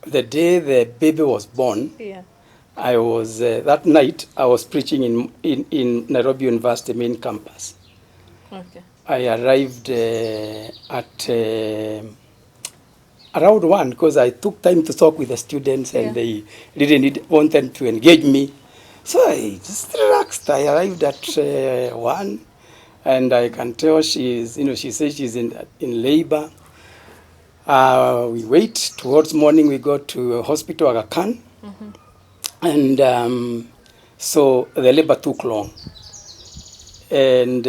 the day the baby was born, I was that night I was preaching in Nairobi University main campus. Okay. I arrived at around 1 because I took time to talk with the students and they didn't want them to engage me. So I just relaxed. I arrived at 1 and I can tell she's, she says she's in labor. We wait towards morning, we go to hospital Aga Khan. And so the labor took long. And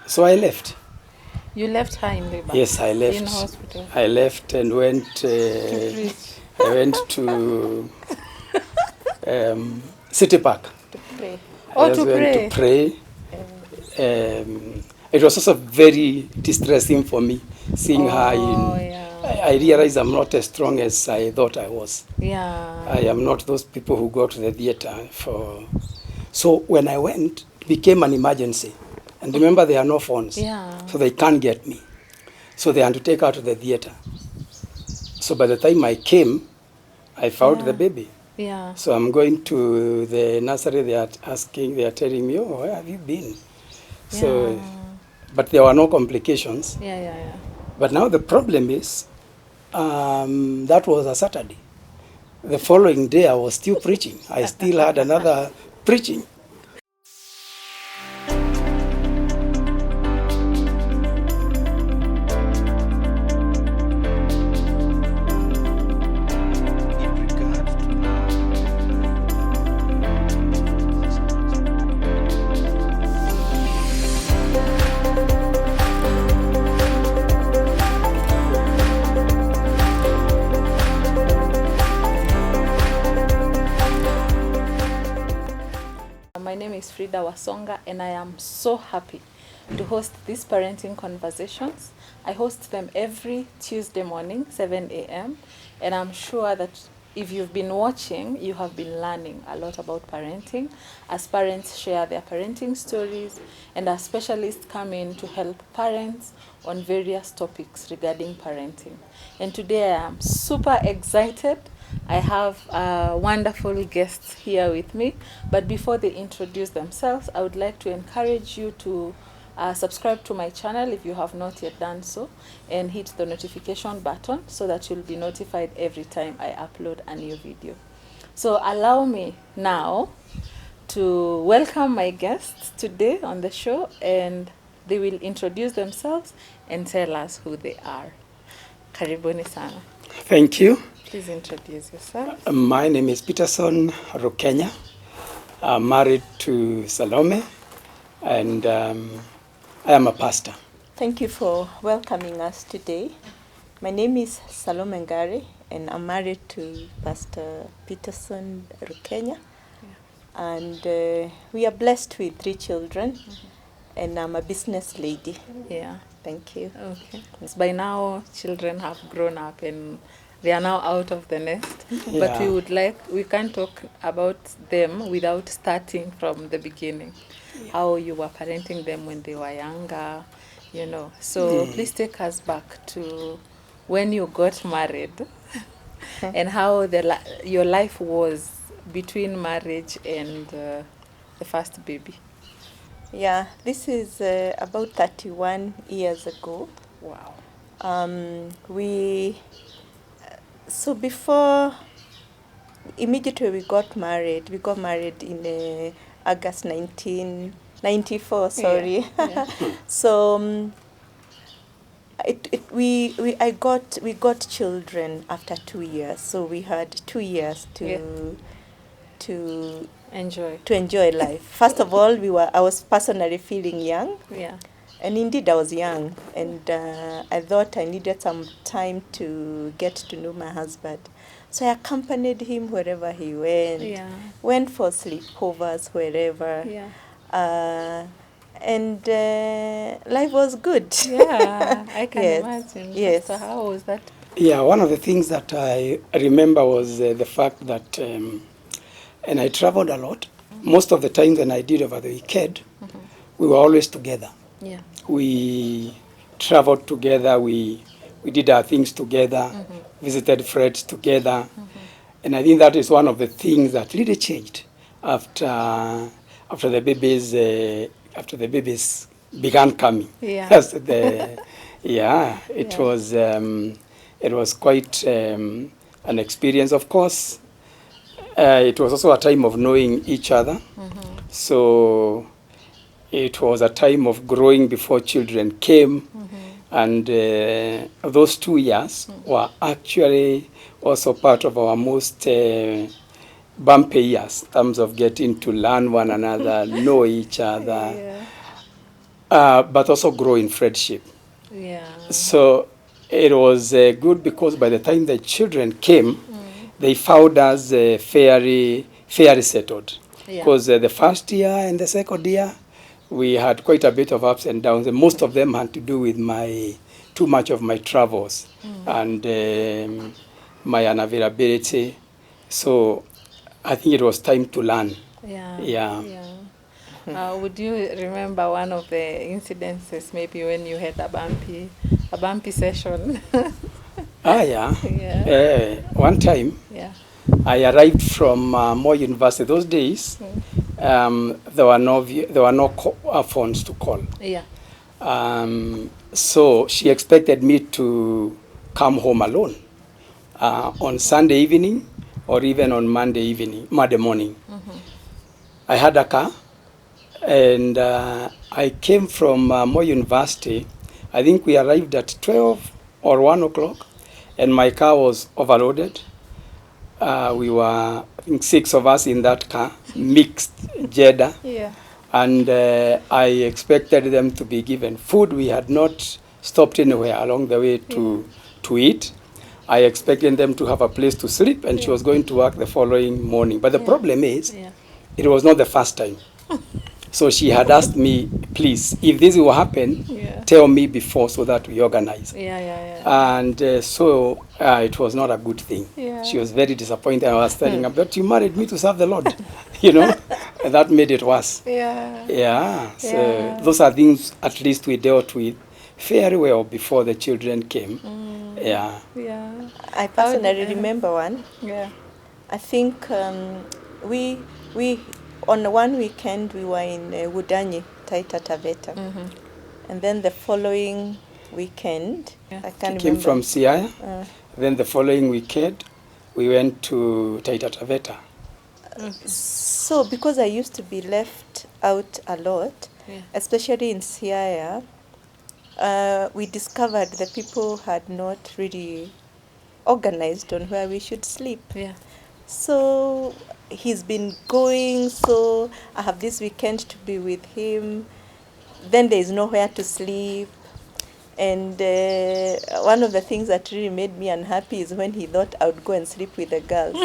so I left. You left her in labor? Yes, I left. In hospital? I left and went to I went to City Park. To pray. I just went to pray. It was also very distressing for me seeing her in. I realized I'm not as strong as I thought I was. Yeah. I am not those people who go to the theater for. So when I went, it became an emergency. And remember, there are no phones. Yeah. So they can't get me. So they had to take her to the theater. So by the time I came, I found the baby. Yeah. So I'm going to the nursery. They are telling me, oh, where have you been? So, but there were no complications. Yeah. But now the problem is, that was a Saturday. The following day, I was still preaching. I still had another preaching. My name is Frida Wasonga and I am so happy to host these parenting conversations. I host them every Tuesday morning, 7 a.m. And I'm sure that if you've been watching, you have been learning a lot about parenting as parents share their parenting stories and as specialists come in to help parents on various topics regarding parenting. And today I am super excited. I have wonderful guests here with me, but before they introduce themselves, I would like to encourage you to subscribe to my channel if you have not yet done so, and hit the notification button so that you'll be notified every time I upload a new video. So allow me now to welcome my guests today on the show, and they will introduce themselves and tell us who they are. Karibuni sana. Thank you. Please introduce yourself. My name is Peterson Rukenya. I'm married to Salome, and I am a pastor. Thank you for welcoming us today. My name is Salome Ngari, and I'm married to Pastor Peterson Rukenya. And we are blessed with 3 children, and I'm a business lady. Yeah. Thank you. Okay. By now, children have grown up and they are now out of the nest. But we can't talk about them without starting from the beginning. How you were parenting them when they were younger, So please take us back to when you got married and how your life was between marriage and the first baby. Yeah, this is about 31 years ago. Wow. So before, immediately we got married in August 1994, sorry. Yeah. So we got children after 2 years. So we had 2 years to enjoy life. First of all, I was personally feeling young. Yeah. And indeed, I was young, and I thought I needed some time to get to know my husband. So I accompanied him wherever he went, went for sleepovers wherever. Yeah. And life was good. Yeah, I can imagine. Yes. So how was that? Yeah, one of the things that I remember was the fact that, and I traveled a lot. Most of the time when I did over the weekend, we were always together. Yeah. We traveled together, we did our things together. visited Fred together. And I think that is one of the things that really changed after the babies began coming. Yeah. Yes, it Yeah. was quite an experience. Of course, it was also a time of knowing each other. So it was a time of growing before children came. And those 2 years were actually also part of our most bumpy years in terms of getting to learn one another, know each other, but also grow in friendship. Yeah. So it was good because by the time the children came, they found us fairly settled. Yeah. Because the first year and the second year, we had quite a bit of ups and downs, and most of them had to do with too much of my travels and my unavailability. So I think it was time to learn. Yeah. Yeah. Would you remember one of the incidences, maybe when you had a bumpy session? Yeah. One time, Yeah. I arrived from Moi University. Those days, there were no phones to call. Yeah. So she expected me to come home alone on Sunday evening or even on Monday morning. I had a car, and I came from Moi University. I think we arrived at 12 or 1 o'clock, and my car was overloaded. We were, I think, 6 of us in that car, mixed gender. Yeah. And I expected them to be given food. We had not stopped anywhere along the way to eat. I expected them to have a place to sleep, and she was going to work the following morning. But the problem is, it was not the first time. So she had asked me, please, if this will happen, tell me before so that we organize. And so it was not a good thing. She was very disappointed. I was telling her, but you married me to serve the Lord, and that made it worse. So those are things at least we dealt with very well before the children came. I personally remember one. I think we on one weekend we were in Wudanyi, Taita Taveta, and then the following weekend, I can't Came remember. from Siaya. Then the following weekend, we went to Taita Taveta. So because I used to be left out a lot, especially in Siaya, we discovered that people had not really organized on where we should sleep. So he's been going, so I have this weekend to be with him. Then there is nowhere to sleep. And one of the things that really made me unhappy is when he thought I would go and sleep with the girls.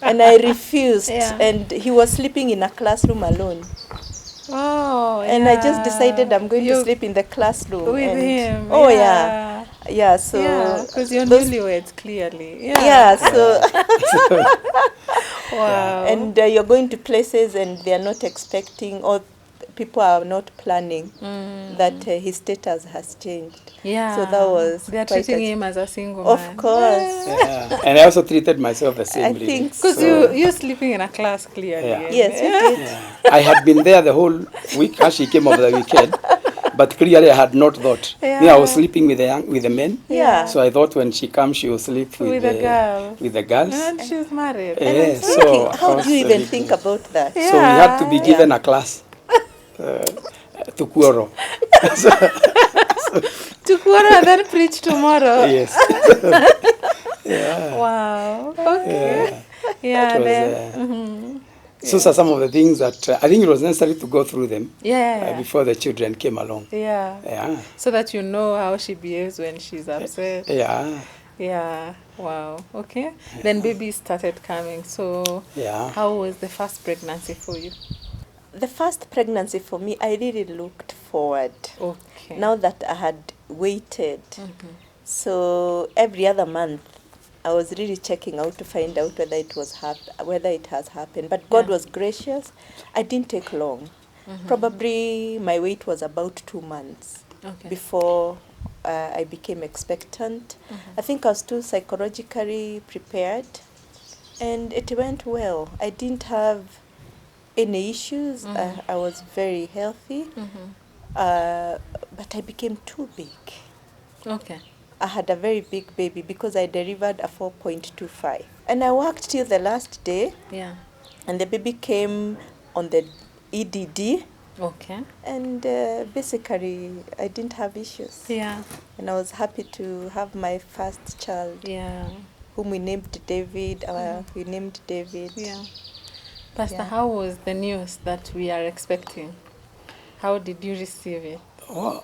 And I refused. And he was sleeping in a classroom alone. And I just decided I'm going to sleep in the classroom. With him. So because you're newlyweds, clearly. So wow. And you're going to places and they're not expecting, or people are not planning that his status has changed. So that was they're treating him as a single man. Of course. And I also treated myself the same. I think because you're sleeping in a class, clearly. Yes, we did. I had been there the whole week as she came over the weekend. But clearly I had not thought. I was sleeping with the men. So I thought when she comes, she will sleep with the girls. And she's married. So how do you even think about that? So we had to be given a class to quarrel. To quarrel and then preach tomorrow. Yes. Wow. Okay. So some of the things that I think it was necessary to go through them before the children came along. So that you know how she behaves when she's upset. Wow. Okay. Then babies started coming. So how was the first pregnancy for you? The first pregnancy for me, I really looked forward. Okay. Now that I had waited. So every other month, I was really checking out to find out whether it has happened. But God was gracious. I didn't take long. Probably my wait was about 2 months before I became expectant. I think I was too psychologically prepared, and it went well. I didn't have any issues. I was very healthy, but I became too big. Okay. I had a very big baby because I delivered a 4.25. And I worked till the last day, Yeah. and the baby came on the EDD. Okay. And basically, I didn't have issues. Yeah. And I was happy to have my first child, Yeah. whom we named David. We named David. Yeah. Pastor, Yeah. how was the news that we are expecting? How did you receive it? Oh,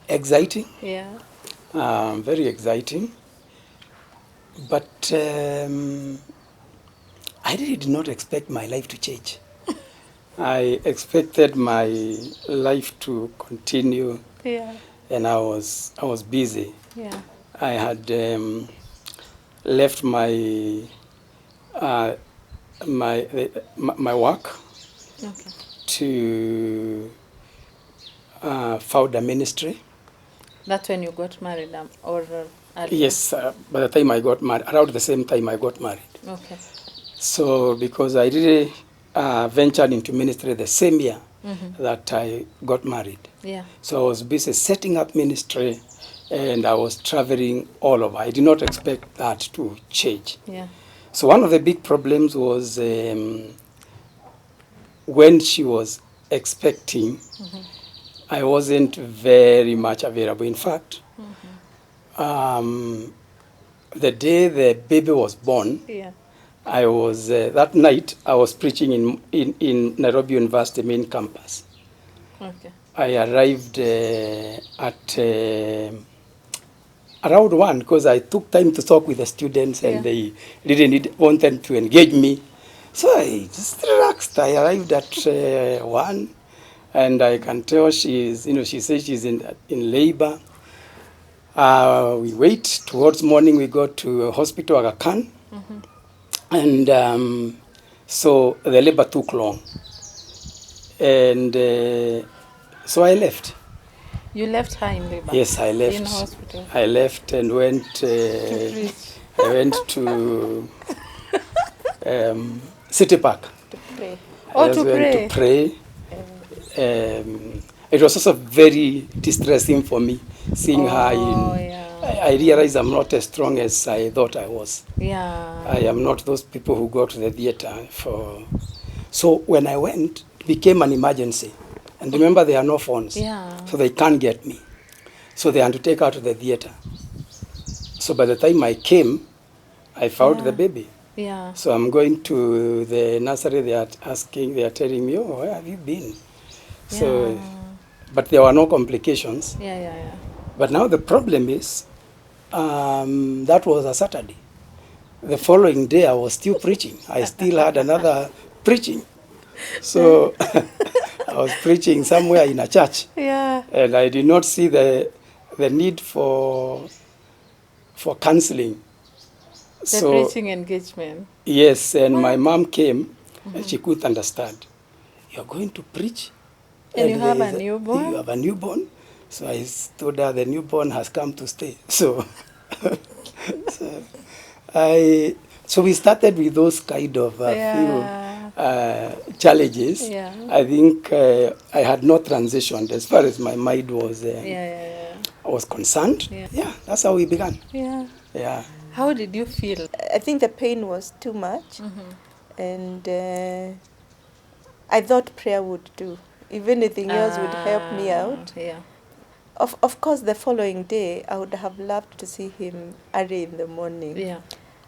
exciting, Yeah. very exciting. But I really did not expect my life to change. I expected my life to continue, Yeah. and I was busy. Yeah. I had left my my work Okay. to found a ministry. That's when you got married, or earlier? Yes, by the time I got married, around the same time I got married. Okay. So because I really ventured into ministry the same year that I got married. Yeah. So I was busy setting up ministry, and I was traveling all over. I did not expect that to change. Yeah. So one of the big problems was when she was expecting, I wasn't very much available. In fact, the day the baby was born, Yeah. I was that night I was preaching in Nairobi University main campus. Okay. I arrived at around 1 because I took time to talk with the students, and they didn't wanted to engage me. So I just relaxed. I arrived at 1, and I can tell she says she's in labor. We wait towards morning. We go to hospital Aga Khan, and so the labor took long, and so I left. You left her in labor? Yes, I left. In hospital? I left and went. To preach? I went to City Park. To pray. Oh, I just to went pray. to pray. It was also very distressing for me seeing her in. Yeah. I realized I'm not as strong as I thought I was. Yeah. I am not those people who go to the theater for. So when I went, it became an emergency. And remember, there are no phones. Yeah. So they can't get me. So they had to take her to the theater. So by the time I came, I found the baby. Yeah. So I'm going to the nursery. They are telling me, "Oh, where have you been?" So, but there were no complications. Yeah. But now the problem is, that was a Saturday. The following day, I was still preaching. I still had another preaching. So I was preaching somewhere in a church. Yeah. And I did not see the need for counseling. The preaching engagement. Yes, and my mom came, and she couldn't understand. You're going to preach? And you have a newborn? You have a newborn? So I told her the newborn has come to stay. So, so we started with those kind of few challenges. Yeah. I think I had not transitioned as far as my mind was was concerned. Yeah, that's how we began. Yeah. How did you feel? I think the pain was too much, and I thought prayer would do. If anything else would help me out. Yeah. Of course, the following day, I would have loved to see him early in the morning. Yeah.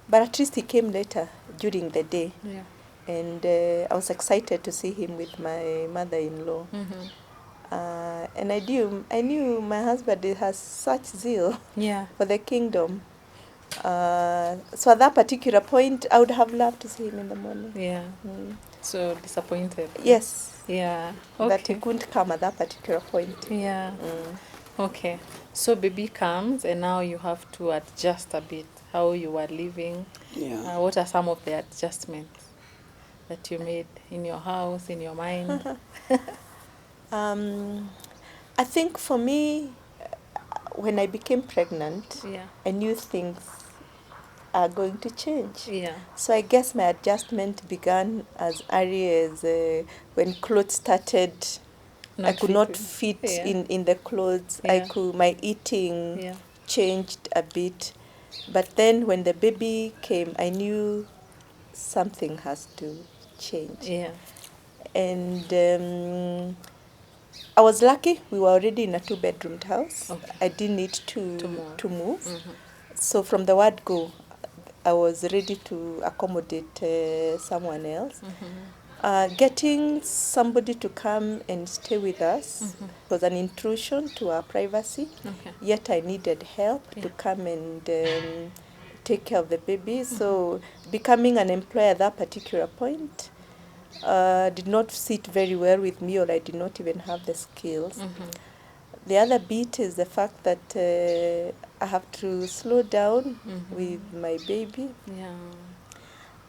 But at least he came later during the day. Yeah. And I was excited to see him with my mother-in-law. And I knew my husband has such zeal for the kingdom. So at that particular point, I would have loved to see him in the morning. Yeah. So disappointed. Yes. Yeah. That he couldn't come at that particular point. Yeah. Okay. So baby comes, and now you have to adjust a bit how you are living. Yeah. What are some of the adjustments that you made in your house, in your mind? I think for me, when I became pregnant, I knew things are going to change. So I guess my adjustment began as early as when clothes started. I could not fit in the clothes. My eating changed a bit. But then when the baby came, I knew something has to change. And I was lucky. We were already in a 2-bedroomed house. I didn't need to move. So from the word go, I was ready to accommodate someone else. Getting somebody to come and stay with us was an intrusion to our privacy. Yet I needed help to come and take care of the baby. So becoming an employer at that particular point did not sit very well with me, or I did not even have the skills. The other bit is the fact that I have to slow down with my baby.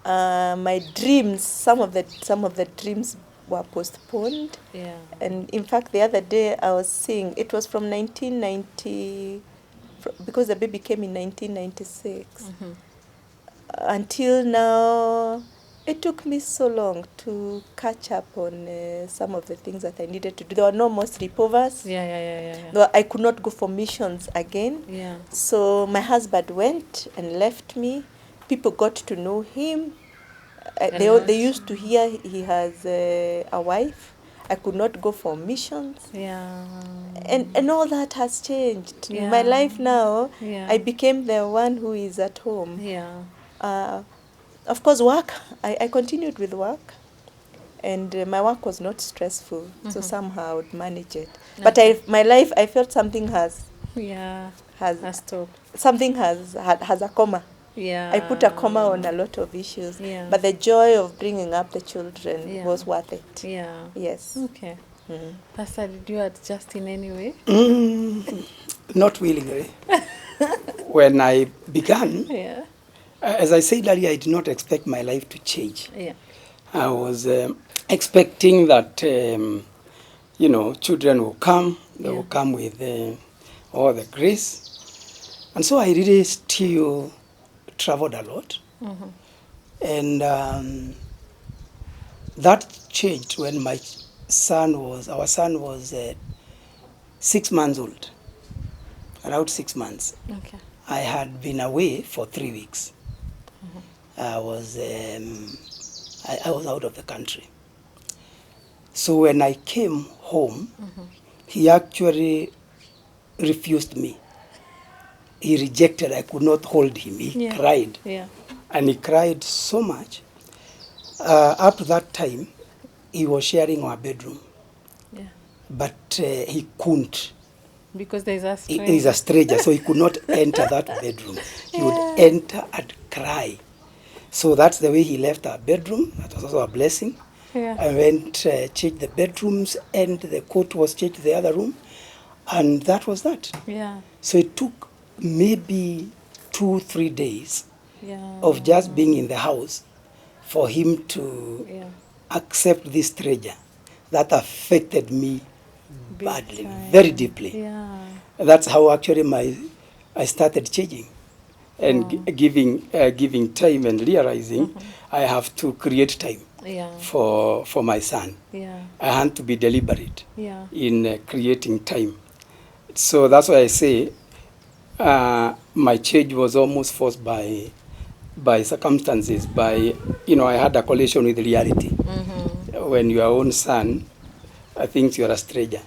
My dreams, some of the dreams were postponed. And in fact, the other day I was seeing, it was from 1990, because the baby came in 1996. Until now, it took me so long to catch up on some of the things that I needed to do. There were no more sleepovers. I could not go for missions again. So my husband went and left me. People got to know him. They used to hear he has a wife. I could not go for missions. And all that has changed. My life now, I became the one who is at home. Of course, work, I continued with work. And my work was not stressful, so somehow I would manage it. But my life, I felt something has stopped. Something has a comma. I put a comma on a lot of issues. But the joy of bringing up the children was worth it. Yes. Okay. Pastor, did you adjust in any way? Not willingly. When I began, as I said earlier, I did not expect my life to change. I was expecting that, children will come. They will come with all the grace. And so I really still traveled a lot. And that changed when our son was 6 months old, around 6 months. I had been away for 3 weeks. I was out of the country. So when I came home, he actually refused me. He rejected. I could not hold him. He cried. And he cried so much. Up to that time, he was sharing our bedroom. But he couldn't. Because there's a stranger. He's a stranger, so he could not enter that bedroom. He would enter and cry. So that's the way he left our bedroom. That was also a blessing. I went, changed the bedrooms, and the coat was changed to the other room. And that was that. So it took maybe 2-3 days of just being in the house for him to accept this stranger. That affected me badly, very deeply. That's how actually I started changing and giving time and realizing I have to create time for my son. I had to be deliberate in creating time. So that's why I say my change was almost forced by circumstances, I had a collision with reality. When your own son thinks you're a stranger.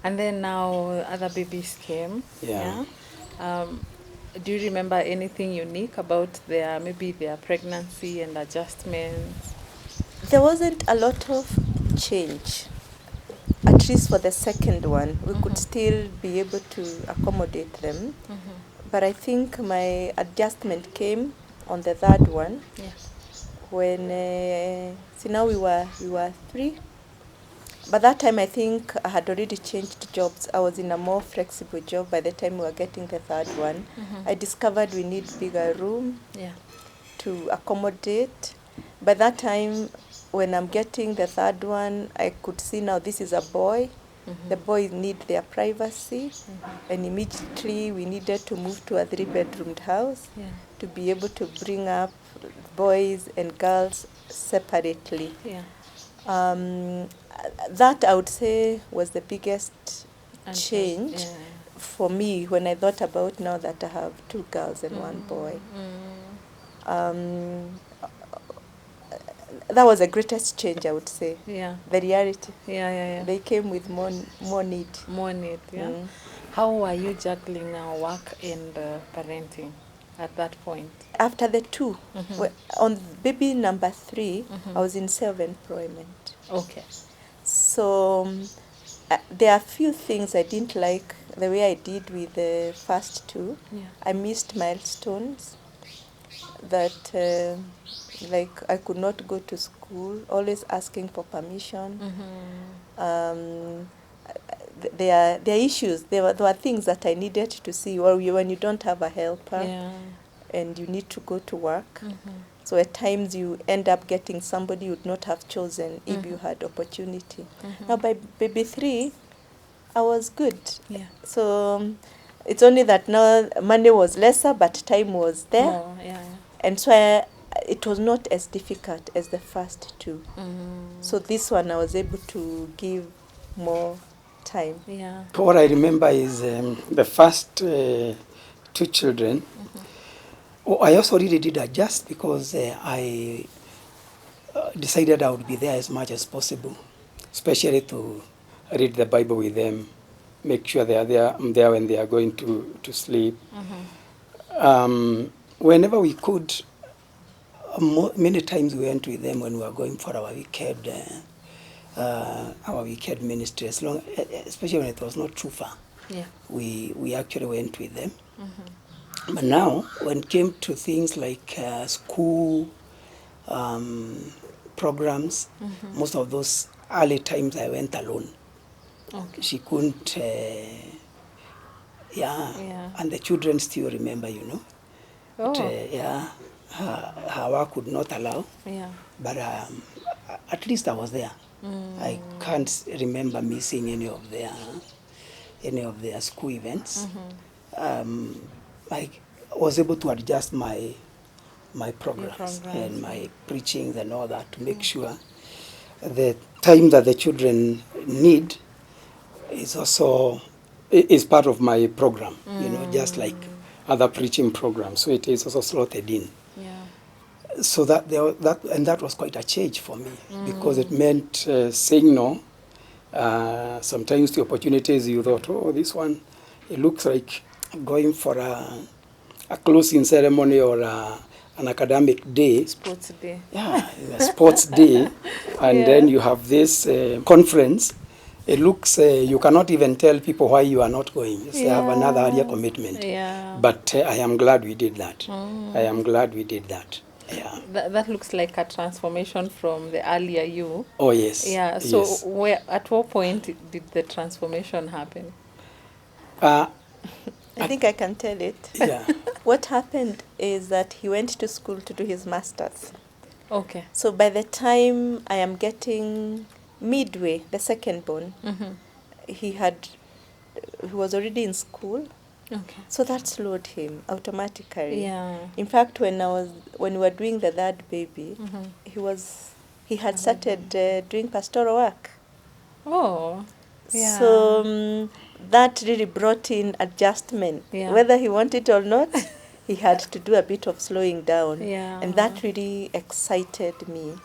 And then now other babies came. Do you remember anything unique about their pregnancy and adjustments? There wasn't a lot of change. At least for the second one, we could still be able to accommodate them. But I think my adjustment came on the third one. When now we were 3. By that time, I think I had already changed jobs. I was in a more flexible job by the time we were getting the third one. I discovered we need bigger room to accommodate. By that time, when I'm getting the third one, I could see now this is a boy. The boys need their privacy, and immediately we needed to move to a 3-bedroomed house to be able to bring up boys and girls separately. That I would say was the biggest change for me when I thought about now that I have 2 girls and 1 boy. That was the greatest change, I would say. The reality. They came with more need. More need, How are you juggling work and parenting at that point? After the 2, on baby number 3, I was in self-employment. Okay. So there are a few things I didn't like the way I did with the first 2. I missed milestones that like I could not go to school, always asking for permission. There are issues. There were things that I needed to see, or when you don't have a helper and you need to go to work. So at times you end up getting somebody you would not have chosen if you had opportunity. Now by baby 3, I was good. So it's only that now money was lesser, but time was there. And so it was not as difficult as the first 2. So this one I was able to give more time. What I remember is the first 2 children. I also really did adjust because I decided I would be there as much as possible, especially to read the Bible with them, make sure they are there. I'm there when they are going to sleep. Whenever we could, many times we went with them when we were going for our weekend ministry, especially when it was not too far. We actually went with them. But now, when it came to things like school programs, most of those early times I went alone. She couldn't, and the children still remember, But, her work could not allow. But at least I was there. I can't remember missing any of their school events. I was able to adjust my programs and my preachings and all that to make sure the time that the children need is part of my program, just like other preaching programs. So it is also slotted in. So that was quite a change for me because it meant saying no. Sometimes the opportunities you thought, this one, it looks like going for a closing ceremony or an academic day. Sports day. A sports day. And then you have this conference. It looks, you cannot even tell people why you are not going. You have another earlier commitment. But I am glad we did that. I am glad we did that. That looks like a transformation from the earlier you. Oh, yes. So at what point did the transformation happen? I think I can tell it. What happened is that he went to school to do his master's. Okay. So by the time I am getting midway, the second born, he was already in school. Okay. So that slowed him automatically. In fact, when we were doing the 3rd baby, he had started doing pastoral work. So that really brought in adjustment. Whether he wanted it or not, he had to do a bit of slowing down. And that really excited me.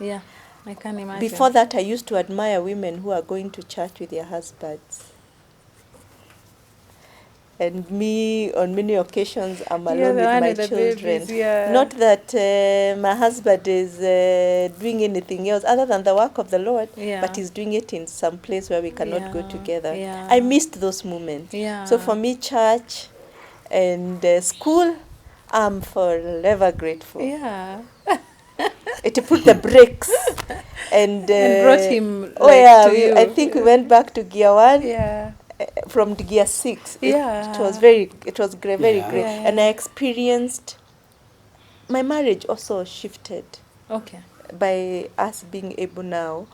I can imagine. Before that, I used to admire women who are going to church with their husbands. And me, on many occasions, I'm alone with my children. Babies, Not that my husband is doing anything else other than the work of the Lord, but he's doing it in some place where we cannot go together. I missed those moments. So for me, church and school, I'm forever grateful. It put the brakes and brought him. I think we went back to gear 1. From gear 6, it was very great, and I experienced my marriage also shifted. Okay. By us being able now,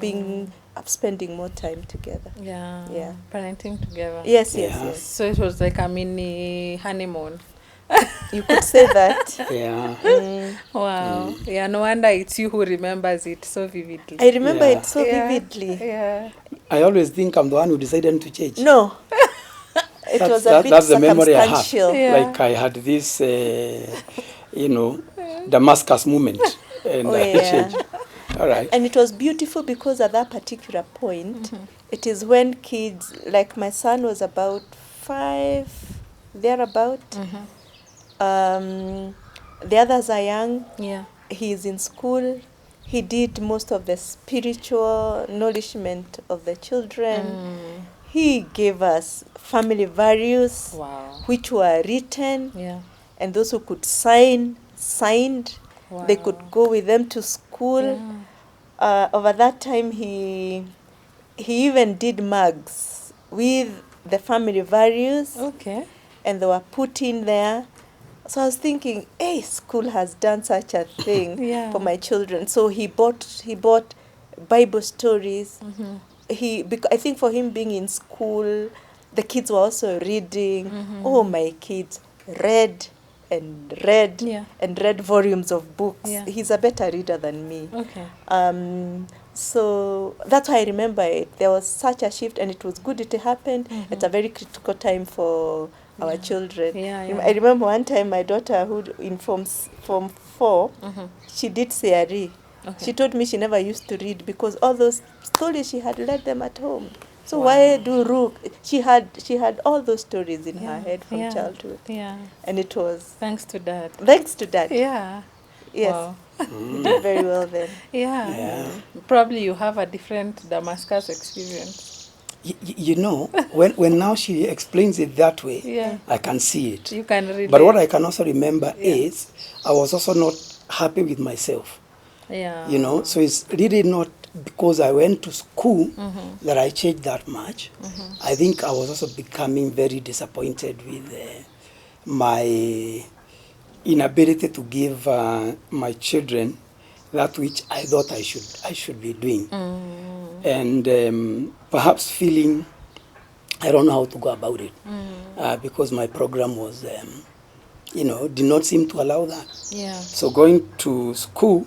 being spending more time together. Yeah. Parenting together. Yes. So it was like a mini honeymoon. You could say that. Yeah. Wow. Yeah, no wonder it's you who remembers it so vividly. I remember Yeah. it so vividly. Yeah. I always think I'm the one who decided to change. No. It was a bit that's the memory I have. circumstantial. Yeah. Like I had this, Damascus moment, and Oh, I yeah. changed. All right. And it was beautiful because at that particular point, it is when kids, like my son was about 5, thereabout. The others are young. Yeah. He is in school. He did most of the spiritual nourishment of the children. He gave us family values, Wow. which were written, Yeah. and those who could signed. Wow. They could go with them to school. Yeah. Over that time, he even did mugs with the family values, Okay. and they were put in there. So I was thinking, hey, school has done such a thing Yeah. for my children. So he bought Bible stories. I think for him being in school, the kids were also reading. Oh, my kids read and read Yeah. and read volumes of books. Yeah. He's a better reader than me. Okay. So that's why I remember it. There was such a shift, and it was good it happened at a very critical time for our children. Yeah. I remember one time my daughter, who in Form 4, she did CRE. Okay. She told me she never used to read because all those stories she had read them at home. So why do Rook? She had all those stories in her head from childhood, Yeah. and it was Thanks to Dad. thanks to that. Yeah. Yes, Wow. you did very well then. Yeah. Probably you have a different Damascus experience. When now she explains it that way, Yeah. I can see it. You can relate. But what I can also remember is I was also not happy with myself. Yeah. So it's really not because I went to school that I changed that much. I think I was also becoming very disappointed with my inability to give my children that which I thought I should be doing, and perhaps feeling I don't know how to go about it because my program was did not seem to allow that. Yeah. So going to school,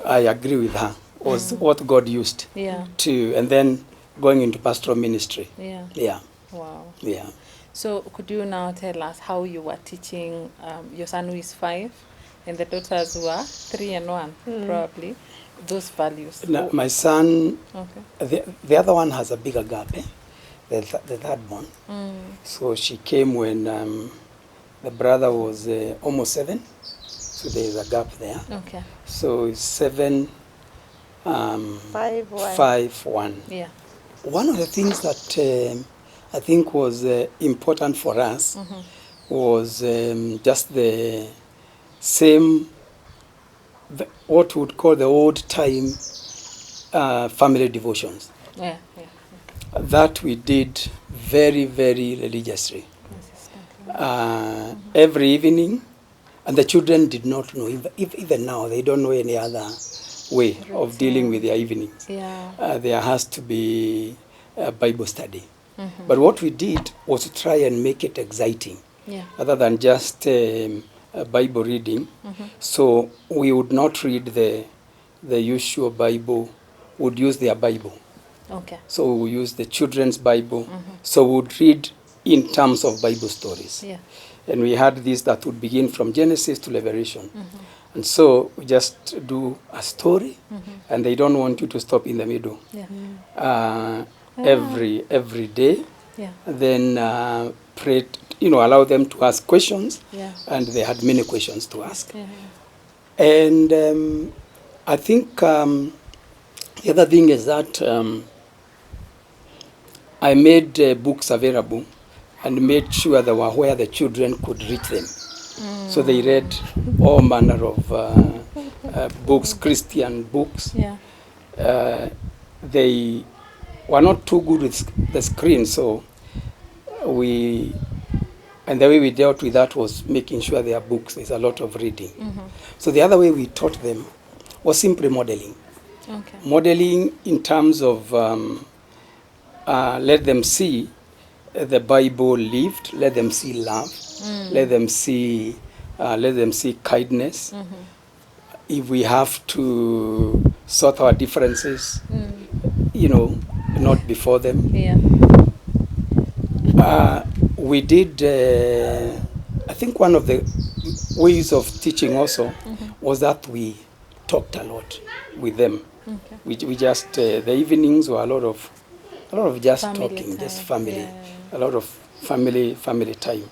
I agree with her, was what God used to, and then going into pastoral ministry. Yeah. Yeah. Wow. Yeah. So could you now tell us how you were teaching your son who is 5 and the daughters who are 3 and 1, probably, those values? Now, my son, Okay. the other one has a bigger gap, the third one. So she came when the brother was almost 7, so there is a gap there. Okay. So it's 7, 5, 1. Yeah. One of the things that I think was important for us was just the same, what we would call the old time family devotions. Yeah. That we did very, very religiously. Every evening, and the children did not know, even now, they don't know any other way of dealing with their evenings. Yeah. There has to be a Bible study. But what we did was to try and make it exciting, other than just a Bible reading. So we would not read the usual Bible, would use their Bible. Okay. So we use the children's Bible. So we would read in terms of Bible stories. Yeah. And we had this that would begin from Genesis to Revelation. And so we just do a story, and they don't want you to stop in the middle. Yeah. Every day. Yeah. And then pray, allow them to ask questions. Yeah. And they had many questions to ask. Yeah. And I think the other thing is that I made books available and made sure they were where the children could reach them. So they read all manner of books, Christian books. Yeah. They were not too good with the screen, so and the way we dealt with that was making sure their books, there's a lot of reading. So the other way we taught them was simply modeling. Okay. Modeling in terms of let them see the Bible lived, let them see love, let them see kindness. If we have to sort our differences, not before them. Yeah. We did, I think one of the ways of teaching also was that we talked a lot with them. Okay. We just, the evenings were a lot of just Family talking, time. just family, Yeah. a lot of family time.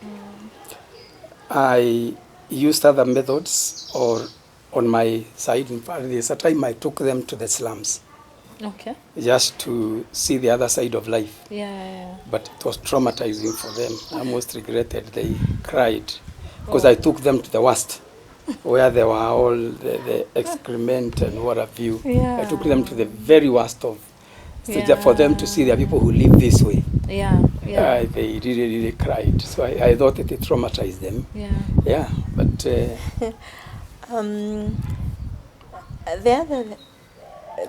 I used other methods, or on my side, in fact, there's a time I took them to the slums Okay. just to see the other side of life. Yeah. But it was traumatizing for them. I almost regretted they cried because I took them to the worst, where there were all the excrement and what have you. Yeah. I took them to the very worst of, Yeah. for them to see there are people who live this way. Yeah. Yeah. They really cried. So I thought that it traumatized them. Yeah. Yeah, but The other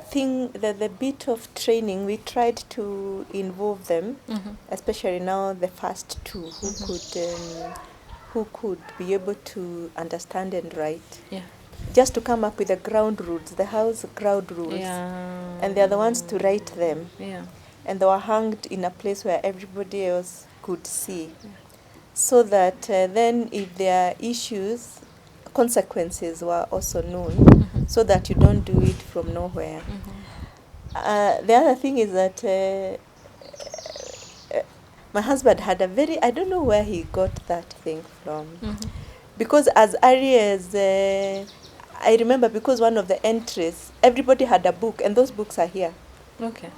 thing, the bit of training, we tried to involve them, especially now the first two who could be able to understand and write. Yeah. Just to come up with the ground rules, the house ground rules. Yeah. And they are the ones to write them. Yeah. And they were hanged in a place where everybody else could see. So that then if there are issues, consequences were also known, so that you don't do it from nowhere. The other thing is that my husband had a very, I don't know where he got that thing from. Because as early as, I remember, because one of the entries, everybody had a book, and those books are here. Okay.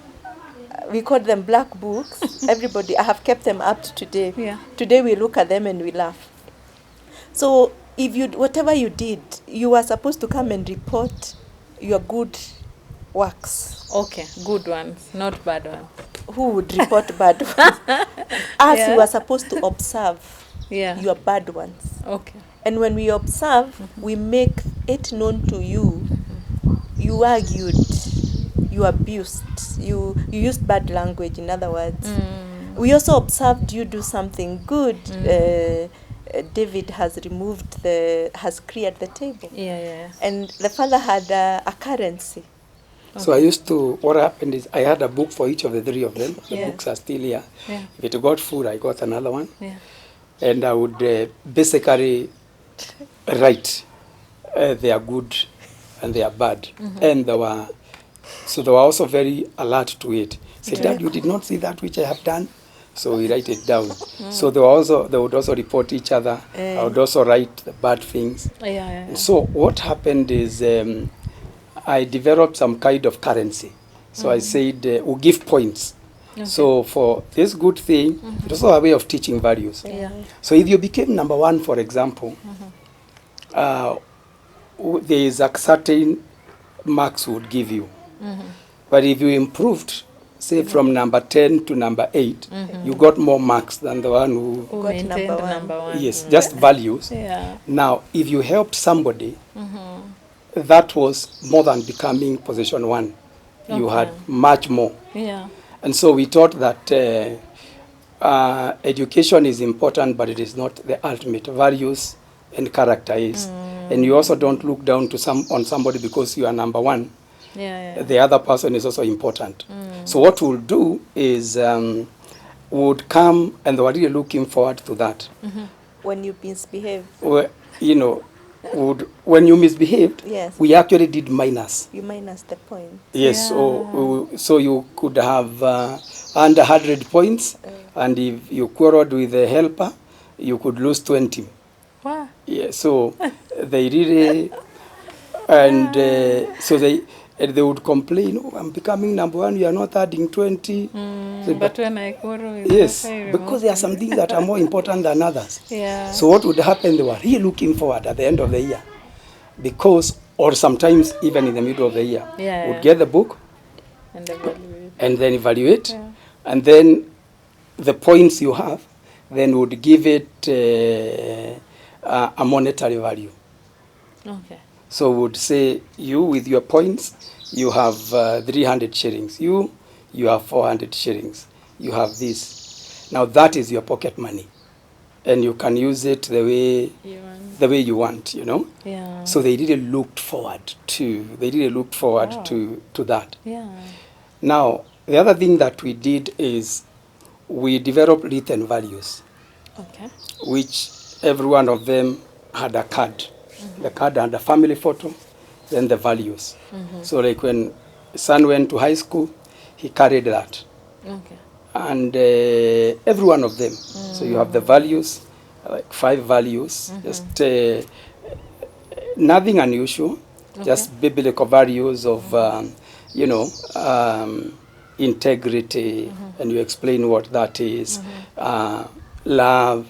We called them black books. Everybody, I have kept them up to today. Yeah. Today we look at them and we laugh. So if you, whatever you did, you were supposed to come and report your good works. Okay. Good ones, not bad ones. Who would report bad ones? Us, Yeah. we were supposed to observe Yeah. your bad ones. Okay. And when we observe, we make it known to you. You argued, you abused, you used bad language, in other words. We also observed you do something good. David has has cleared the table. Yeah. And the father had a currency. so I used to, what happened is I had a book for each of the three of them. The Yeah. books are still here. Yeah. If it got full, I got another one. Yeah. And I would basically write they are good and they are bad. And they were also very alert to it. Say, Dad, you did not see that which I have done? So we write it down. So they would also report each other. I would also write the bad things. Yeah. So what happened is I developed some kind of currency. So I said, we'll give points. Okay. So for this good thing, it's also a way of teaching values. Yeah. So if you became number one, for example, there is a certain marks would give you. But if you improved, say from number 10 to number 8, you got more marks than the one who Who Got maintained number one. number one. yes, just values. Yeah. Now, if you helped somebody, that was more than becoming position 1. You Okay. had much more. Yeah. And so we thought that education is important, but it is not the ultimate. Values and character is. And you also don't look down to on somebody because you are number one. Yeah. The other person is also important. So what we'll do is would come, and they were really looking forward to that. When you misbehave, Well, when you misbehaved, yes, we actually did minus. you minus the point. Yes, so you could have under 100 points, and if you quarreled with the helper, you could lose 20. Wow. Yeah, so they really, and so they would complain, oh, I'm becoming number one, you are not adding 20. So, But when I quarrel with yes, her, I because there are some things that are more important than others. Yeah. So what would happen, they were really looking forward at the end of the year. Because, or sometimes even in the middle of the year, Yeah. would get the book And evaluate. and then evaluate. Yeah. And then the points you have, then would give it a monetary value. Okay. So would say, you with your points, you have 300 shillings. You have 400 shillings. You have this. Now that is your pocket money, and you can use it the way you want, you know. Yeah. So they really looked forward to Wow. to that. Yeah. Now the other thing that we did is we developed written values, Okay. which every one of them had a card. The card had a family photo, then the values. So like when son went to high school, he carried that. Okay. And every one of them. So you have the values, like 5 values, just nothing unusual, just biblical values of, integrity, and you explain what that is, love,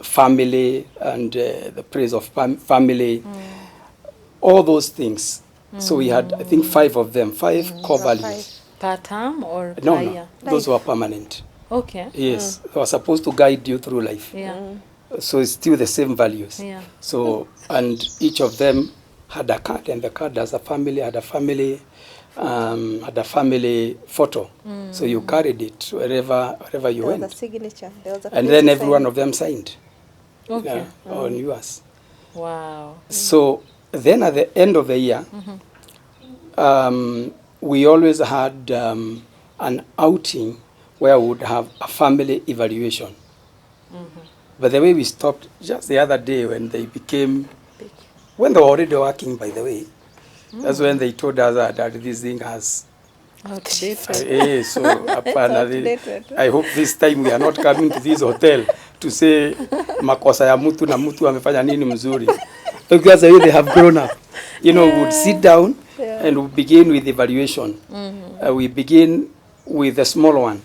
family, and the praise of family, all those things. So we had, I think, 5 of them, 5 core values. Per term or per No, year? those were permanent. Okay. Yes, they were supposed to guide you through life. Yeah. So it's still the same values. Yeah. So, and each of them had a card, and the card as a family had a family photo. So you carried it wherever you There was a went, signature. There was a and place then to every sign. one of them signed. Okay. On yours. Wow. So then at the end of the year, we always had an outing where we would have a family evaluation. But the way we stopped just the other day when they became, when they were already working, by the way, that's when they told us that this thing has Outdated. so apparently, outdated. I hope this time we are not coming to this hotel to say makosa ya mtu na mtu amefanya nini mzuri. Because they have grown up. You know, we would sit down and we begin with evaluation. We begin with the small one.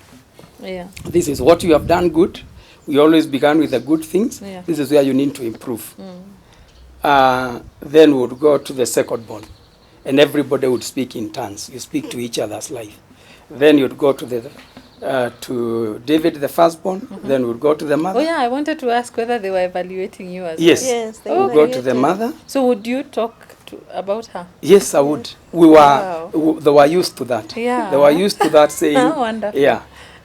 Yeah. This is what you have done good. We always began with the good things. Yeah. This is where you need to improve. Then we would go to the second one. And everybody would speak in turns. You speak to each other's life. Then you'd go to the to David, the firstborn. Then we'd go to the mother. Oh yeah, I wanted to ask whether they were evaluating you as Yes. Yes, they Oh, We'd go to the evaluated. mother. well. So would you talk about her? Yes, I would. We were. Wow. They were used to that. Yeah. They were used to that saying. Wonderful. Yeah.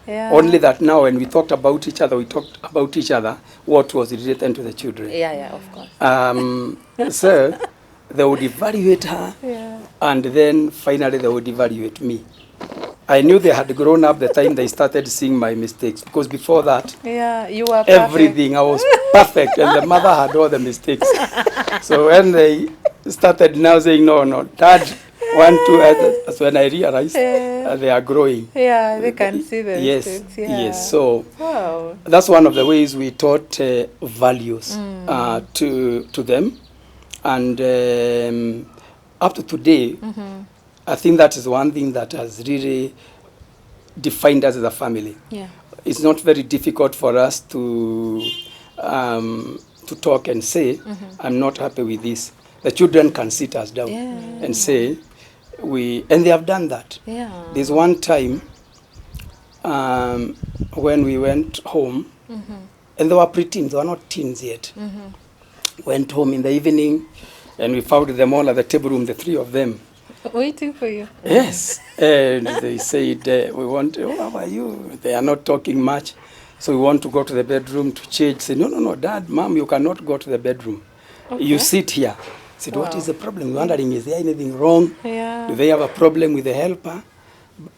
Yeah. Only that now, when we talked about each other, we talked about each other what was related to the children. Yeah, of course. So they would evaluate her, Yeah. and then finally they would evaluate me. I knew they had grown up the time they started seeing my mistakes, because before that, Yeah, you were perfect. everything, I was perfect, and the mother had all the mistakes. So when they started now saying, no, Dad, 1, 2, that's when I realized they are growing. Yeah, they can see the Yes, mistakes. Yeah. yes. So Wow. that's one of the ways we taught values to them, and up to today, I think that is one thing that has really defined us as a family. Yeah. It's not very difficult for us to talk and say, I'm not happy with this. The children can sit us down and say, and they have done that. Yeah. There's one time when we went home, and they were preteens, they were not teens yet. Went home in the evening, and we found them all at the table room, the 3 of them. Waiting for you. Yes, and they said, how are you? They are not talking much, so we want to go to the bedroom to change. Say, no, Dad, Mom, you cannot go to the bedroom. Okay. You sit here. I said, what Wow. is the problem? We're wondering, is there anything wrong? Yeah. Do they have a problem with the helper?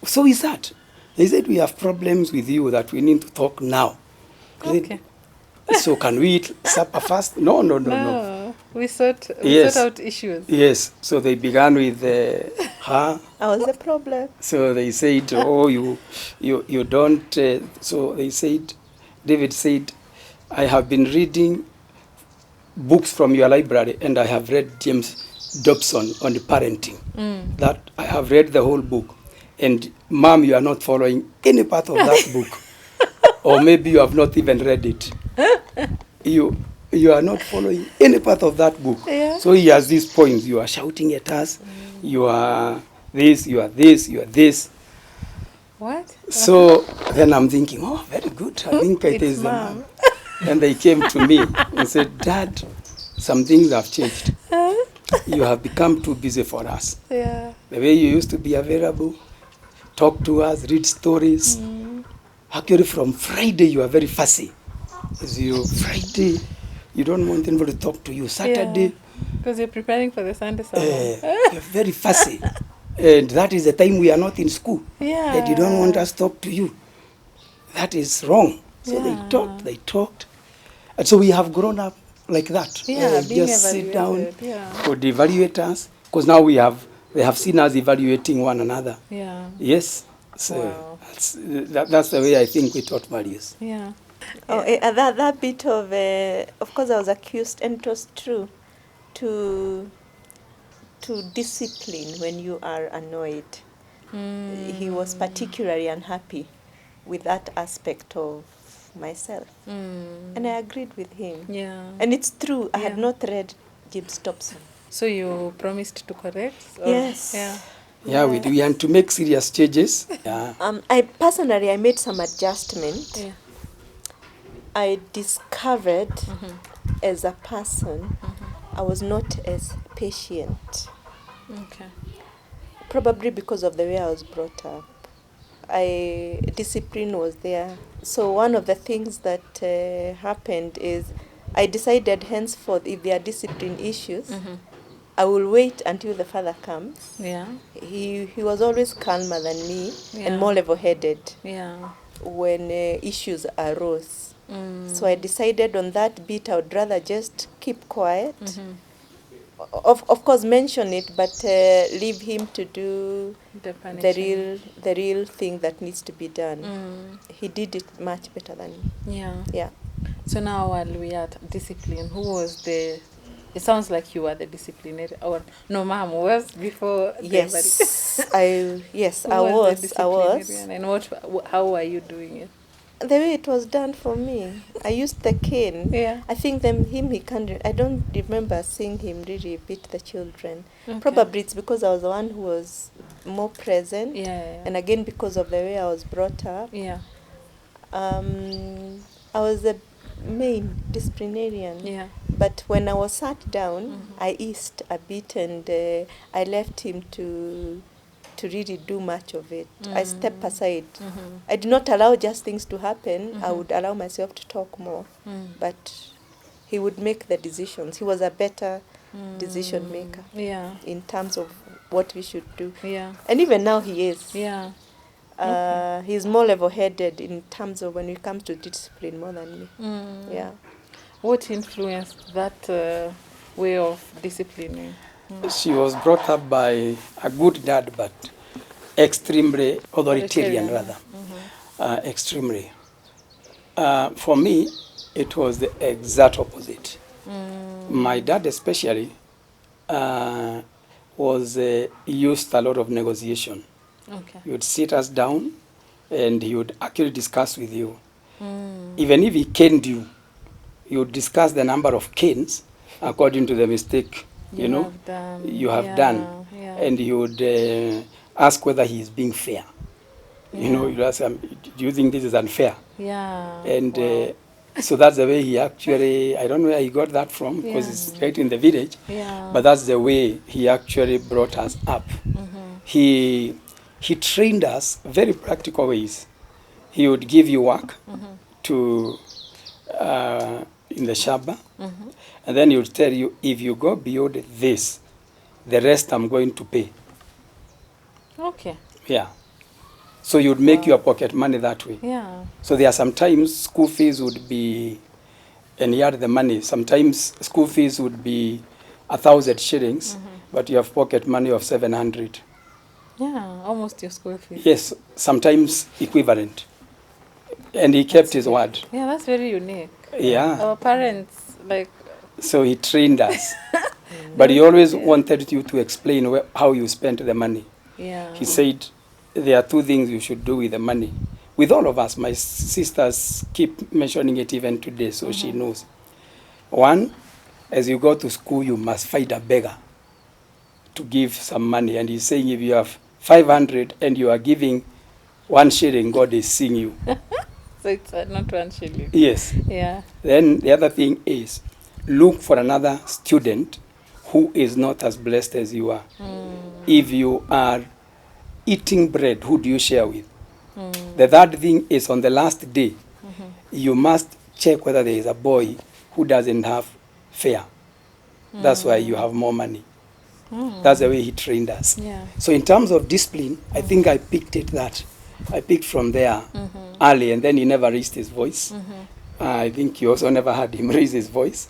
So is that. They said, we have problems with you that we need to talk now. I said, Okay. so can we eat supper first? No. No. We sort Yes. out issues. Yes, so they began with her. I was the problem. So they said, you don't. So they said, David said, I have been reading books from your library, and I have read James Dobson on the parenting. That I have read the whole book. And Mom, you are not following any part of that book. Or maybe you have not even read it. You are not following any part of that book. Yeah. So he has these points. You are shouting at us. You are this, you are this, you are this. What? So then I'm thinking, oh, very good. I think it It's is the Mom. mom. And they came to me and said, Dad, some things have changed. you have become too busy for us. Yeah. The way you used to be available, talk to us, read stories. Actually, from Friday, you are very fussy. As you Friday, you don't want anybody to talk to you. Saturday, Because you're preparing for the Sunday sermon. you're very fussy. And that is the time we are not in school. Yeah. And you don't want us to talk to you. That is wrong. So Yeah. they talked. And so we have grown up like that. Yeah, being just sit down, evaluated, yeah. could evaluate us. Because now they have seen us evaluating one another. Yeah. Yes. So Wow. that's the way I think we taught values. Yeah. Oh, that bit of course I was accused, and it was true, to discipline when you are annoyed. He was particularly unhappy with that aspect of myself. And I agreed with him. Yeah. And it's true, I had Yeah. not read Gibbs Thompson. So you promised to correct? Or? Yes. Yeah. Yeah, we do. And to make serious changes. Yeah. I made some adjustment. Yeah. I discovered as a person I was not as patient. Okay. Probably because of the way I was brought up. Discipline was there. So one of the things that happened is I decided henceforth, if there are discipline issues, I will wait until the father comes. Yeah. He was always calmer than me Yeah. and more level-headed Yeah. when issues arose. So I decided on that bit I would rather just keep quiet. Of course mention it, but leave him to do the real thing that needs to be done. He did it much better than me. Yeah. Yeah. So now while we are at discipline, who was the... It sounds like you were the disciplinary, or no, Mom was before. Yes, I The was. disciplinarian? And how were you doing it? The way it was done for me, I used the cane. Yeah. I think he can't. I don't remember seeing him really beat the children. Okay. Probably it's because I was the one who was more present. Yeah. And again, because of the way I was brought up. Yeah. I was the main disciplinarian. Yeah. But when I was sat down, I eased a bit, and I left him to really do much of it. I step aside. I do not allow just things to happen. I would allow myself to talk more. But he would make the decisions. He was a better decision maker. Yeah. In terms of what we should do. Yeah. And even now he is. Yeah. He's more level-headed in terms of when it comes to discipline more than me. Yeah. What influenced that way of disciplining? She was brought up by a good dad, but extremely authoritarian rather. Extremely. For me, it was the exact opposite. My dad especially used a lot of negotiation. Okay. He would sit us down and he would actually discuss with you. Even if he caned you, he would discuss the number of canes according to the mistake you have done. Yeah. And he would ask whether he is being fair. You know, you ask him, do you think this is unfair? Yeah. And wow. So that's the way he actually, I don't know where he got that from, because it's right in the village. Yeah. But that's the way he actually brought us up. He trained us very practical ways. He would give you work to in the shamba, and then he would tell you, if you go beyond this, the rest I'm going to pay. Okay. Yeah. So you'd make your pocket money that way. Yeah. So there are sometimes school fees would be, and he had the money. Sometimes school fees would be 1,000 shillings, but you have pocket money of 700. Yeah, almost your school fees. Yes, sometimes equivalent. And he kept his word. Yeah, that's very unique. Yeah. Our parents, like... So he trained us. But he always wanted you to explain how you spent the money. Yeah. He said, there are two things you should do with the money. With all of us, my sisters keep mentioning it even today, so she knows. One, as you go to school, you must find a beggar to give some money. And he's saying, if you have 500 and you are giving 1 shilling, God is seeing you. So it's not 1 shilling. Yes. Yeah. Then the other thing is, look for another student who is not as blessed as you are. If you are eating bread, who do you share with? The third thing is, on the last day, you must check whether there is a boy who doesn't have fare. That's why you have more money. That's the way he trained us. Yeah. So in terms of discipline, I think I picked from there early, and then he never raised his voice. I think you also never had him raise his voice.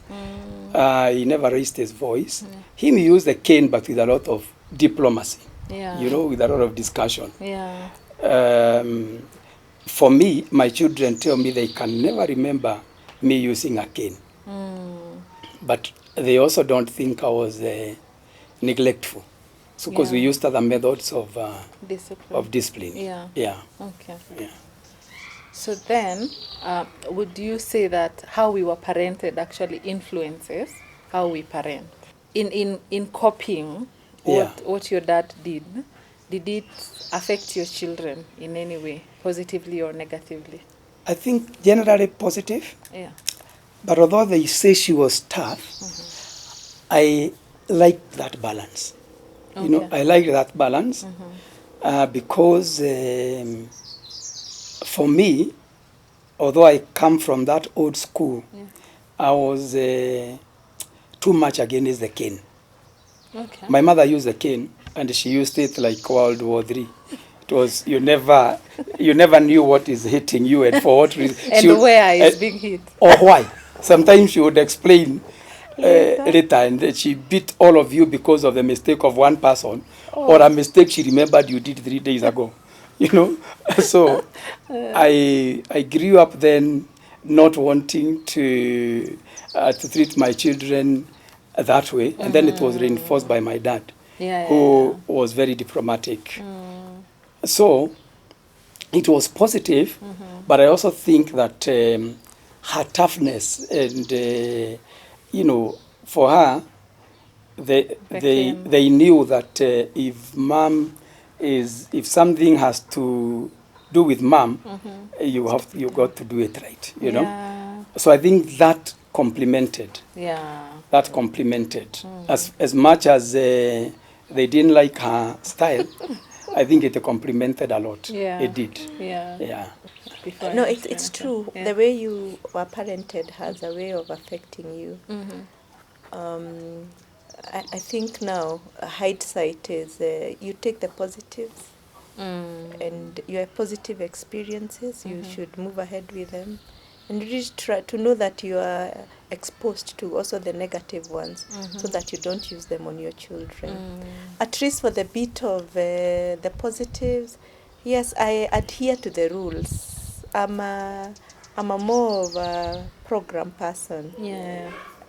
He never raised his voice. Him, he used the cane, but with a lot of diplomacy. Yeah. You know, with a lot of discussion. Yeah. For me, my children tell me they can never remember me using a cane. But they also don't think I was neglectful. So because we used other methods of discipline. Yeah. Yeah. Okay. Yeah. So then, would you say that how we were parented actually influences how we parent? In copying what your dad did it affect your children in any way, positively or negatively? I think generally positive. Yeah. But although they say she was tough, I like that balance. Okay. You know, I like that balance because for me, although I come from that old school, I was too much against the cane. Okay. My mother used the cane, and she used it like World War III. It was, you never knew what is hitting you and for what reason. And where is being hit. Or why. Sometimes she would explain later, and that she beat all of you because of the mistake of one person, or a mistake she remembered you did 3 days ago. You know? So I grew up then not wanting to treat my children that way, and then it was reinforced by my dad, who was very diplomatic. So it was positive, but I also think that her toughness and you know, for her, they knew that if something has to do with mom, you got to do it right, you know. So I think that complemented. That complemented. As much as they didn't like her style, I think it complemented a lot. It did. Yeah. No, it's true. The way you were parented has a way of affecting you. I think now hindsight is you take the positives and your positive experiences, you should move ahead with them. And really try to know that you are exposed to also the negative ones, so that you don't use them on your children. At least for the bit of the positives, yes, I adhere to the rules. I'm a more of a program person.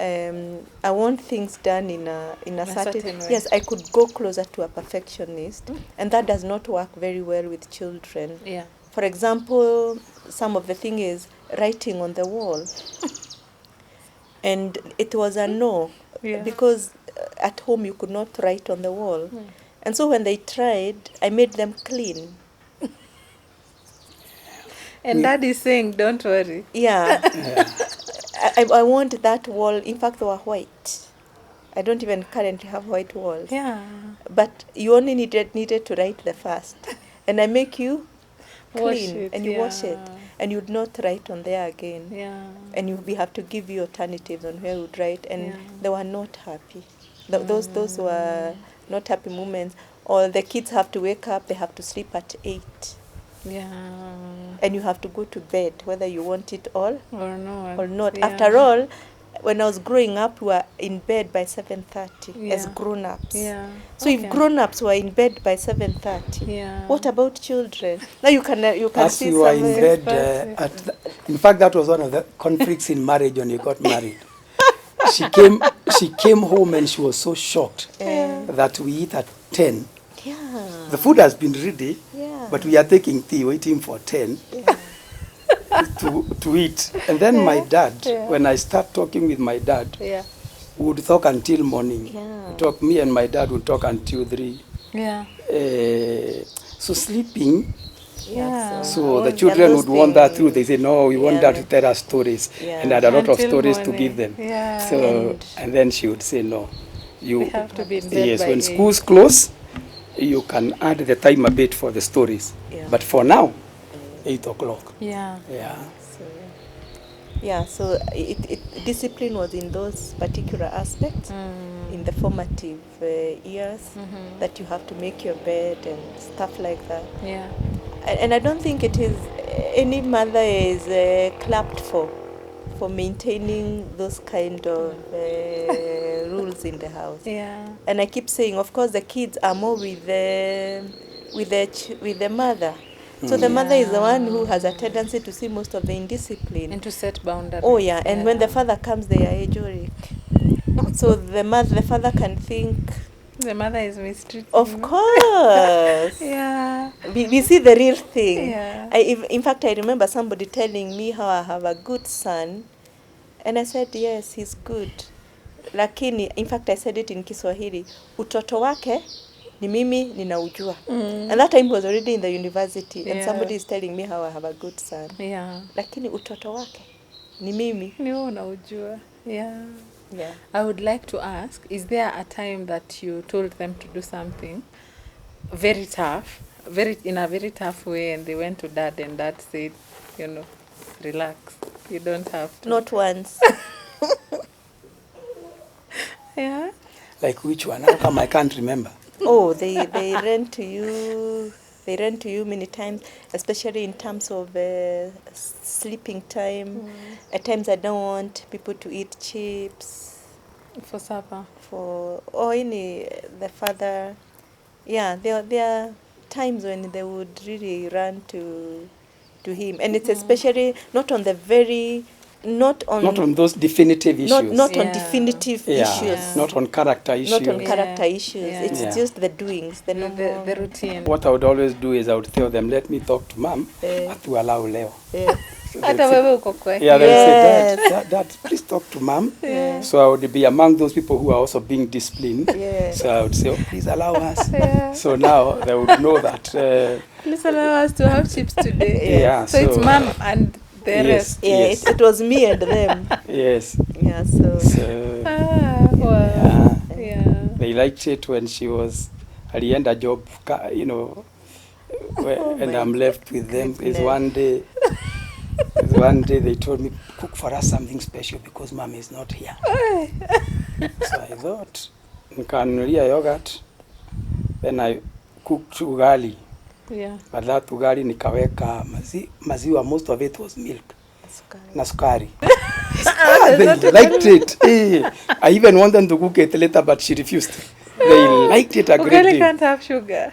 I want things done in a certain way. Yes, I could go closer to a perfectionist, and that does not work very well with children. For example, some of the thing is writing on the wall. And it was a no, because at home you could not write on the wall. And so when they tried, I made them clean. And Dad is saying, don't worry. I want that wall. In fact, they were white. I don't even currently have white walls. But you only needed to write the first. And I make you clean and you wash it, and you'd not write on there again, and we have to give you alternatives on where you'd write, and they were not happy. Those were not happy moments. Or the kids have to wake up, they have to sleep at 8, and you have to go to bed whether you want it all or not. After all, when I was growing up, we were in bed by 7:30 as grown-ups. So if grown-ups were in bed by 7:30, what about children? Now you can as see you were in bed. In fact, that was one of the conflicts in marriage when you got married. She came home and she was so shocked that we eat at 10. The food has been ready, but we are taking tea, waiting for 10. To eat. And then my dad, when I start talking with my dad, would talk until morning. Me and my dad would talk until 3. So sleeping. So the children would want that through. They say, no, we want dad to tell us stories. And I had a lot of stories to give them. So and then she would say no. You, We have to be in bed yes, by when 8. schools close, you can add the time a bit for the stories. Yeah. But for now, 8 o'clock. Yeah. Yeah. So, yeah, so discipline was in those particular aspects, in the formative years, that you have to make your bed and stuff like that. Yeah. And I don't think it is any mother is clapped for maintaining those kind of rules in the house. Yeah. And I keep saying, of course, the kids are more with the mother. So the mother is the one who has a tendency to see most of the indiscipline. And to set boundaries. Oh yeah, and when the father comes, they are ejoric. So the father can think, The mother is mistreating. of course. Yeah. We see the real thing. Yeah. In fact, I remember somebody telling me how I have a good son, and I said, yes, he's good. Lakini, in fact, I said it in Kiswahili, utoto wake ni mimi ninaujua. And that time he was already in the university, and somebody is telling me how I have a good son. Yeah. Lakini utoto wake ni mimi. Ni wewe unaujua. Yeah. Yeah. I would like to ask, is there a time that you told them to do something very tough, in a very tough way, and they went to dad and dad said, relax, you don't have to. Not once. Yeah. Like which one? How come I can't remember? Oh, they ran to you. They ran to you many times, especially in terms of sleeping time. At times I don't want people to eat chips. For supper. The father. Yeah, there are times when they would really run to him. And it's especially not on those definitive issues. Not on definitive issues. Yeah. Not on character issues. Not on character issues. Yeah. It's just the doings, the normal. The routine. What I would always do is I would tell them, let me talk to mom, atualau leo. So Hata wewe uko kwa. yeah, they would say, Dad, please talk to mom. Yeah. So I would be among those people who are also being disciplined. Yeah. So I would say, please allow us. Yeah. So now they would know that. Please allow us to have chips today. Yeah, So it's mom and the rest. Yeah, yes. it was me and them. Yes. Yeah, so. Wow. Yeah. They liked it when she was alienda job, and I'm left with them. Is one day they told me, cook for us something special because mom is not here. So I thought, nikanunulia yogurt, then I cooked ugali. Yeah. But that ugali nikaweka maziwa, most of it was milk. Na sukari. They liked it. I even wanted them to cook it later, but she refused. They liked it a great Ugali deal. can't have sugar.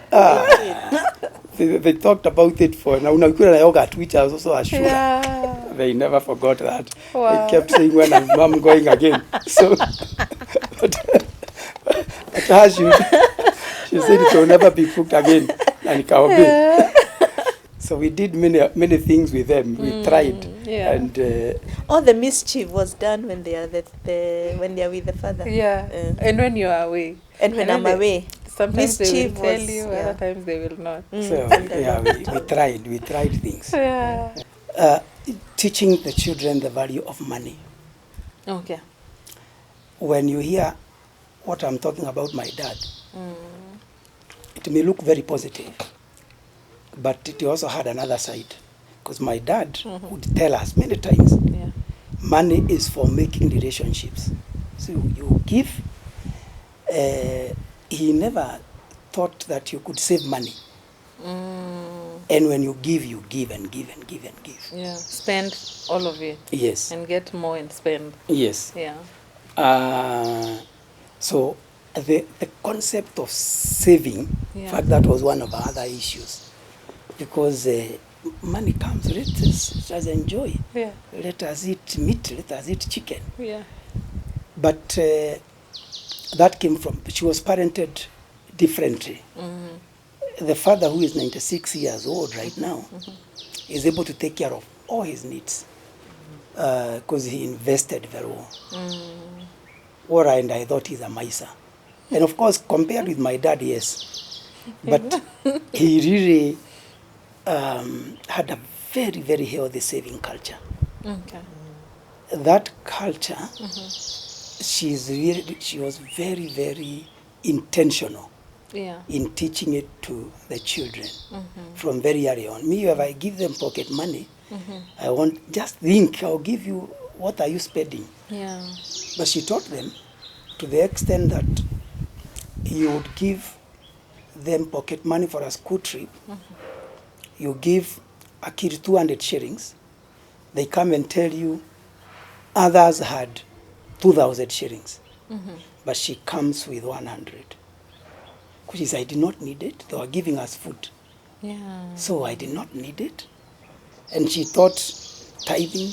They talked about it for now. Unakula na yogurt, which has also a sugar. Yeah. They never forgot that. Wow. They kept saying, when is mom going again? So, but her, she said it will never be cooked again. And Yeah. So we did many things with them. We tried. Yeah. And All the mischief was done when they are when they are with the father. Yeah. And when you are away. And when I'm they- away. Sometimes they will Mischief tell was- you, yeah. other times they will not. so yeah, we tried things. Yeah. Teaching the children the value of money. Okay. When you hear what I'm talking about my dad, it may look very positive, but it also had another side. Because my dad would tell us many times, Yeah. money is for making relationships. So you give. He never thought that you could save money. And when you give and give and give and give. Yeah. Spend all of it. Yes. And get more and spend. Yes. Yeah. So the concept of saving, in Yeah. fact, that was one of our other issues. Because money comes, let us enjoy. Yeah. Let us eat meat, let us eat chicken. Yeah. But that came from, she was parented differently. The father, who is 96 years old right now, is able to take care of all his needs because he invested very well. And I thought he's a miser. And of course, compared with my dad, yes. But he really had a very, very healthy saving culture. Okay. That culture she was very, very intentional Yeah. in teaching it to the children from very early on. Me, if I give them pocket money, I want, just think, I'll give you, what are you spending? Yeah. But she taught them to the extent that you would give them pocket money for a school trip. You give a kid 200 shillings. They come and tell you others had 2,000 shillings. But she comes with 100. Which is, I did not need it. They were giving us food. Yeah. So I did not need it. And she taught tithing,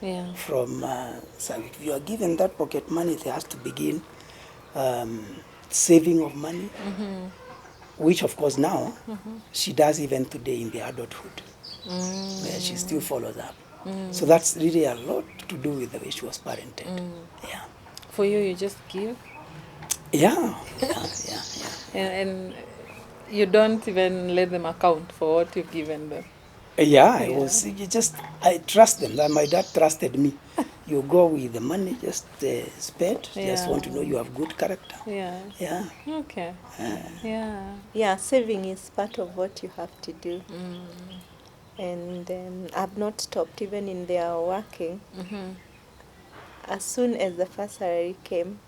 Yeah. from, so if you are given that pocket money, there has to begin saving of money, which of course now she does even today in the adulthood. Where she still follows up. So that's really a lot to do with the way she was parented. Yeah. For you, you just give, Yeah. and you don't even let them account for what you've given them. Yeah, Yeah. I trust them. That my dad trusted me. You go with the money, just spend. Just want to know you have good character. Yeah. Yeah. Okay. Yeah. Yeah, saving is part of what you have to do. And I've not stopped even in their working. As soon as the first salary came,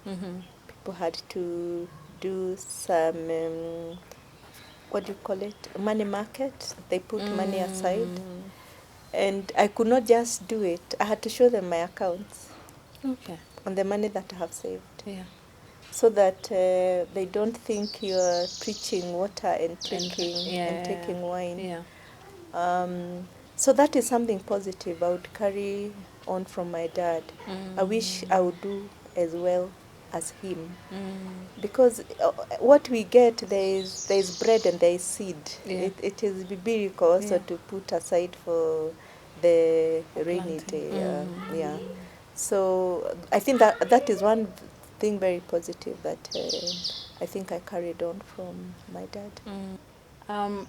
people had to do some, what do you call it, money market. They put money aside. And I could not just do it. I had to show them my accounts Okay. on the money that I have saved, Yeah. so that they don't think you're preaching water and drinking and taking wine. Yeah. So that is something positive I would carry on from my dad. I wish I would do as well as him, because what we get, there is bread and there is seed. Yeah. It is biblical also to put aside for the rainy day. Yeah. So I think that is one thing very positive that I think I carried on from my dad.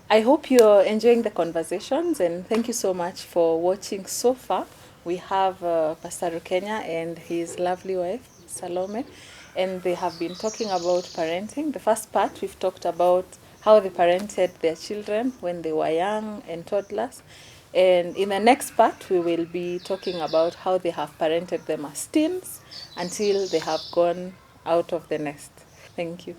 I hope you're enjoying the conversations, and thank you so much for watching so far. We have Pastor Rukenya and his lovely wife, Salome, and they have been talking about parenting. The first part, we've talked about how they parented their children when they were young and toddlers. And in the next part, we will be talking about how they have parented them as teens until they have gone out of the nest. Thank you.